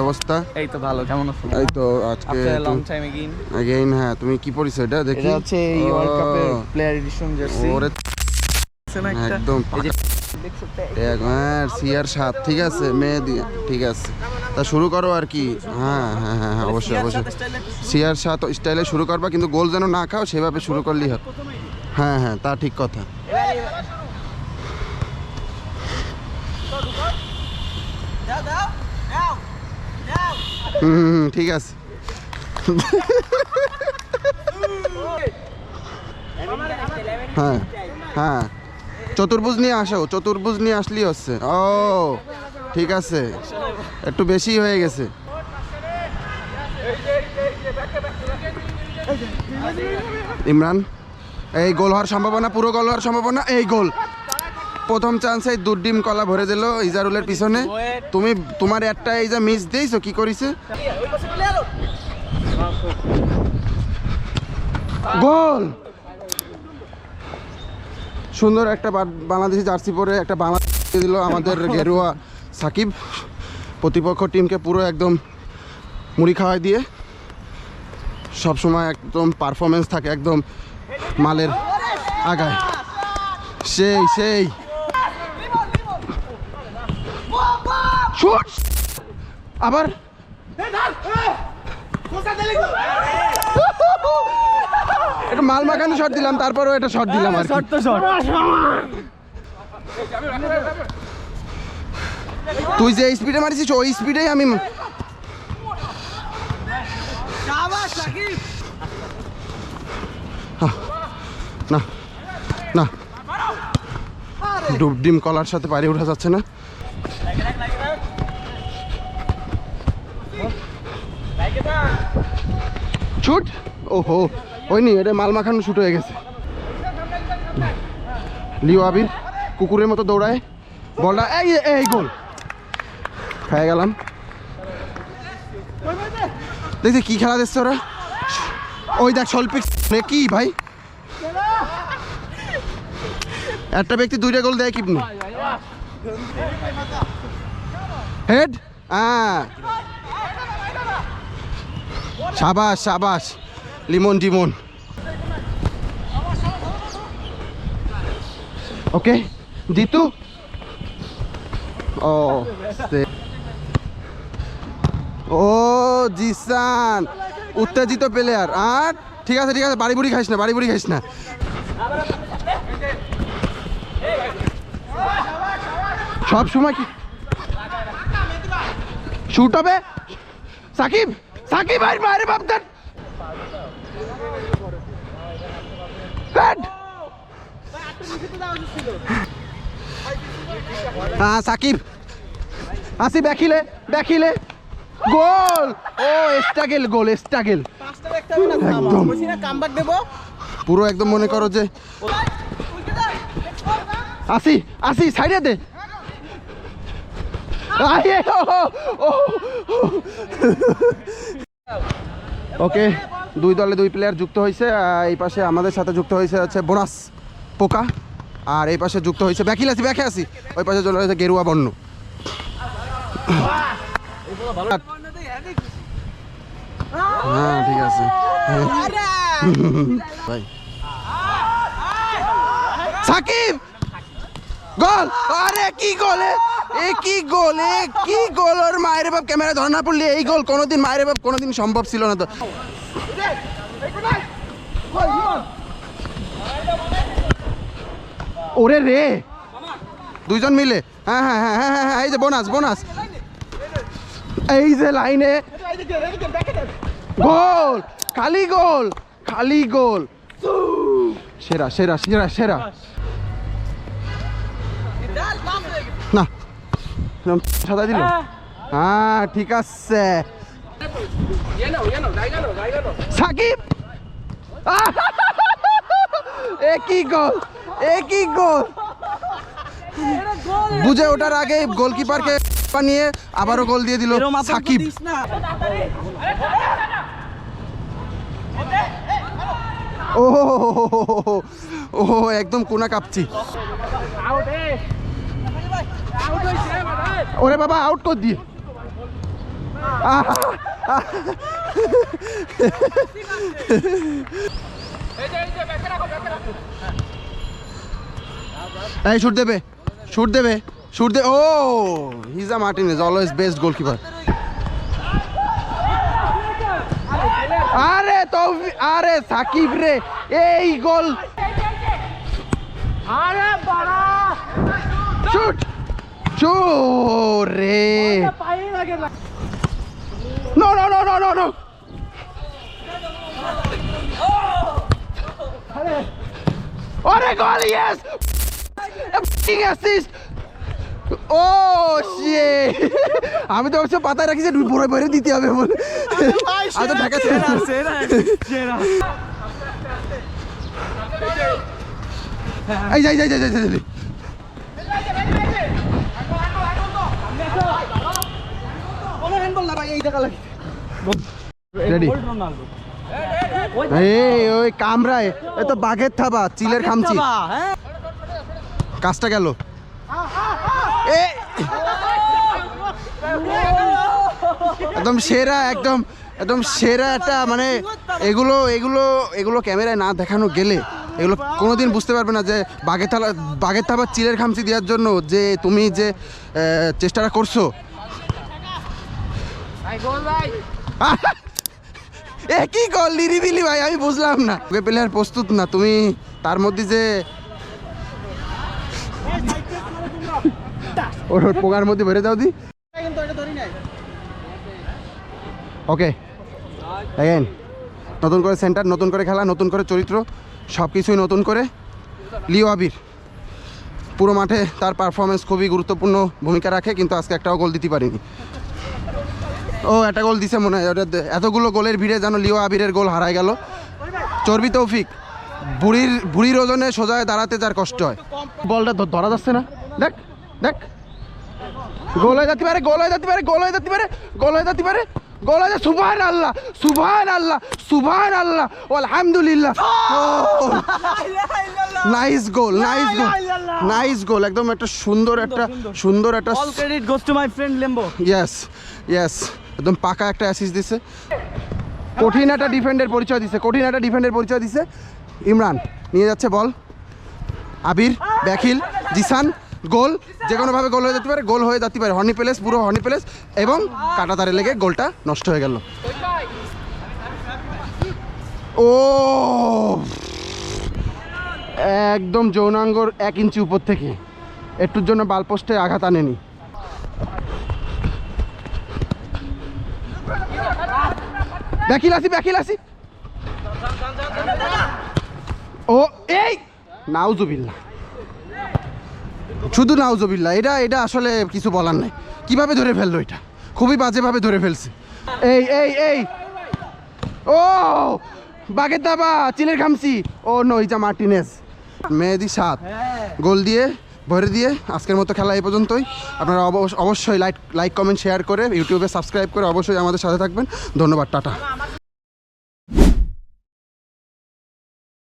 অবস্থা? এই তো ভালো, কেমন আছো? এই তো আজকে লং টাইম अगेन। হ্যাঁ, তুমি কি পরিছো এটা দেখি? এটা হচ্ছে এই ওয়ার্ল্ড কাপের প্লেয়ার এডিশন জার্সি। ওরে একদম CR7। ঠিক আছে, মেয়ে দিয়ে ঠিক আছে, তা শুরু করো আর কি। হ্যাঁ হ্যাঁ হ্যাঁ হ্যাঁ, অবশ্যই অবশ্যই CR7 স্টাইলে শুরু করবা, কিন্তু গোল যেন না খাও সেভাবে শুরু করলেই হবে। হ্যাঁ হ্যাঁ, তা ঠিক কথা। হুম, ঠিক আছে। হ্যাঁ হ্যাঁ, চতুর্ভুজ নিয়ে আসো, চতুর্ভুজ নিয়ে আসলেই হচ্ছে। ও ঠিক আছে, একটু বেশি হয়ে গেছে। ইমরান, এই গোল হওয়ার সম্ভাবনা, পুরো গোল হওয়ার সম্ভাবনা। এই গোল, প্রথম চান্সে দুর্ডিম কলা ভরে দিল ইজারুলের পিছনে। তুমি তোমার একটা এই যে মিস দিয়েছো, কি করিছে? গোল! সুন্দর একটা বাংলাদেশি জার্সি পরে একটা বাংলাদেশ দিল আমাদের গেরুয়া সাকিব। প্রতিপক্ষ টিমকে পুরো একদম মুড়ি খাওয়াই দিয়ে সবসময় একদম পারফরমেন্স থাকে একদম মালের আগায়। সেই সেই শুট, আবার একটু মাল মাখানো শট দিলাম, তারপরেও এটা শট দিলাম আর শট। তো শট তুই যে স্পিডে মারিছিস ওই স্পিডেই আমি। না না, ডিম কলার সাথে পারি উঠা যাচ্ছে না। শুট, ওহো হয়নি, এটা মাল মাখানো শুট হয়ে গেছে। লিও আবির কুকুরের মতো দৌড়ায়, বলটা এই এই গোল খেয়ে গেলাম। দেখছি কি খেলা দিচ্ছে ওরা। ওই দেখ সল্পিক কি ভাই, একটা ব্যক্তি দুইটা গোল দেয় কি হেড। সাবাস সাবাস লিমন ডিমন। ওকে জিতু। ও জিসান উত্তেজিত প্লেয়ার। আর ঠিক আছে ঠিক আছে, বাড়ি বুড়ি খাইস না, বাড়ি বুড়ি খাইস না। সব সময় কি শুট হবে? সাকিব সাকিব আর মারে বাপ দেন। হ্যাঁ সাকিব আসি, ব্যাখিলে ব্যাখিলে গোল। ও স্ট্রাগল গোল, স্ট্রাগল একদম পুরো একদম মনে করো যে আসি আসি সাইডে দে। ওকে, দুই দলে দুই প্লেয়ার যুক্ত হয়েছে। এই পাশে আমাদের সাথে যুক্ত হয়েছে হচ্ছে বোনাস পোকা, আর এই পাশে যুক্ত হয়েছে ব্যাকিল আসি, ব্যাকে আসি। ওই পাশে চলে হয়েছে গেরুয়া বর্ণ। হ্যাঁ ঠিক আছে ভাই। সাকিব গোল! আরে কি গোল, এ কি গোল, এ কি গোল! ওর মায়ের বাপ ক্যামেরা ধরা না পড়লে এই গোল কোনোদিন মায়ের বাপ কোনোদিন সম্ভব ছিল না। তো ওরে রে, দুইজন মিলে। হ্যাঁ হ্যাঁ হ্যাঁ হ্যাঁ হ্যাঁ, এই যে বোনাস বোনাস, এই যে লাইনে গোল, খালি গোল খালি গোল। সেরা সেরা সেরা সেরা। না সাদা দিল। হ্যাঁ ঠিক আছে সাকিব। একই গোল একই গোল। বুঝে ওঠার আগে গোলকিপারকে নিয়ে আবারও গোল দিয়ে দিল সাকিব। ও ও একদম কোনা কাঁপছি। ওরে বাবা আউট কর দিয়ে। এই শুট দেবে, শুট দেবে, শুট দে। ও হিজা মার্টিনেজ অলওয়েজ বেস্ট গোলকিপার। আরে তো আরে সাকিব রে, এই গোল। আরে বাড়া শুট রে। পায়ে লাগে না। No no no no no no. আরে goal, yes, assist. Oh shit, আমি তো অবশ্য পাতায় রাখি যে ভরে ভরে দিতে হবে বলে। আমি তো ঢাকা ছেড়ে এই যাই যাই যাই যাই যাই। রেডি। এই ওই কামরায় এ তো বাঘের থাবা, চিলের খামচি। কাজটা গেল। এ একদম সেরা, একদম একদম সেরা একটা, মানে এগুলো এগুলো এগুলো ক্যামেরায় না দেখানো গেলে এগুলো কোনোদিন বুঝতে পারবে না যে বাঘের থাবা চিলের খামচি দেওয়ার জন্য যে তুমি যে চেষ্টাটা করছো। এ কি কর লিরিবিলি ভাই, আমি বুঝলাম না। ওকে প্লেয়ার প্রস্তুত না, তুমি তার মধ্যে যে ওর পোগার মধ্যে ভরে দাও দি। ওকে এগেন, নতুন করে সেন্টার, নতুন করে খেলা, নতুন করে চরিত্র, সব কিছুই নতুন করে। লিও আবির পুরো মাঠে তার পারফরমেন্স খুবই গুরুত্বপূর্ণ ভূমিকা রাখে, কিন্তু আজকে একটাও গোল দিতে পারিনি। ও একটা গোল দিছে মনে হয়, এতগুলো গোলের ভিড়ে যেন লিও আবিরের গোল হারায় গেল। চর্বি তৌফিক, বুড়ির ওজনে সোজায় দাঁড়াতে যার কষ্ট হয়। বলটা ধরা যাচ্ছে না, দেখ দেখ, গোল হয়ে যেতে পারে, গোল হয়ে যেতে পারে, গোল হয়ে যেতে পারে, গোল হয়ে যেতে পারে, গোল হয়ে যায়। সুবহান আল্লাহ, সুবহান আল্লাহ, সুবহান আল্লাহ, আলহামদুলিল্লাহ। Nice goal, nice goal, nice goal, একদম একটা সুন্দর একটা all credit goes to my friend লেম্বো। ইয়েস ইয়েস, একদম পাকা একটা অ্যাসিস্ট দিছে। কঠিন একটা ডিফেন্ডের পরিচয় দিছে, কঠিন একটা ডিফেন্ডের পরিচয় দিছে। ইমরান নিয়ে যাচ্ছে বল, আবির, ব্যাখিল, জিসান, গোল, যে কোনোভাবে গোল হয়ে যেতে পারে, গোল হয়ে যেতে পারে। হর্নি প্যালেস, পুরো হর্নি প্যালেস, এবং কাঁটাতারে লেগে গোলটা নষ্ট হয়ে গেল। ও একদম যৌনাঙ্গর 1 ইঞ্চি উপর থেকে একটুর জন্য বাল পোস্টে আঘাত আনেনি। ব্যাখিল আসি, ব্যাখিল আসি। ও এই নাউজুবিল্লাহ, শুধু নাউজুবিল্লাহ। এটা আসলে কিছু বলার নাই, কিভাবে ধরে ফেললো, এটা খুবই বাজেভাবে ধরে ফেলছে। এই এই এই ও বাঘের দাবা, চিলের খামচি। ও নো, হিজা মার্টিনেজ। মেহেদি 7 গোল দিয়ে ভরে দিয়ে আজকের মতো খেলা এই পর্যন্তই। আপনারা অবশ্যই লাইক কমেন্ট শেয়ার করে ইউটিউবে সাবস্ক্রাইব করে অবশ্যই আমাদের সাথে থাকবেন। ধন্যবাদ, টাটা।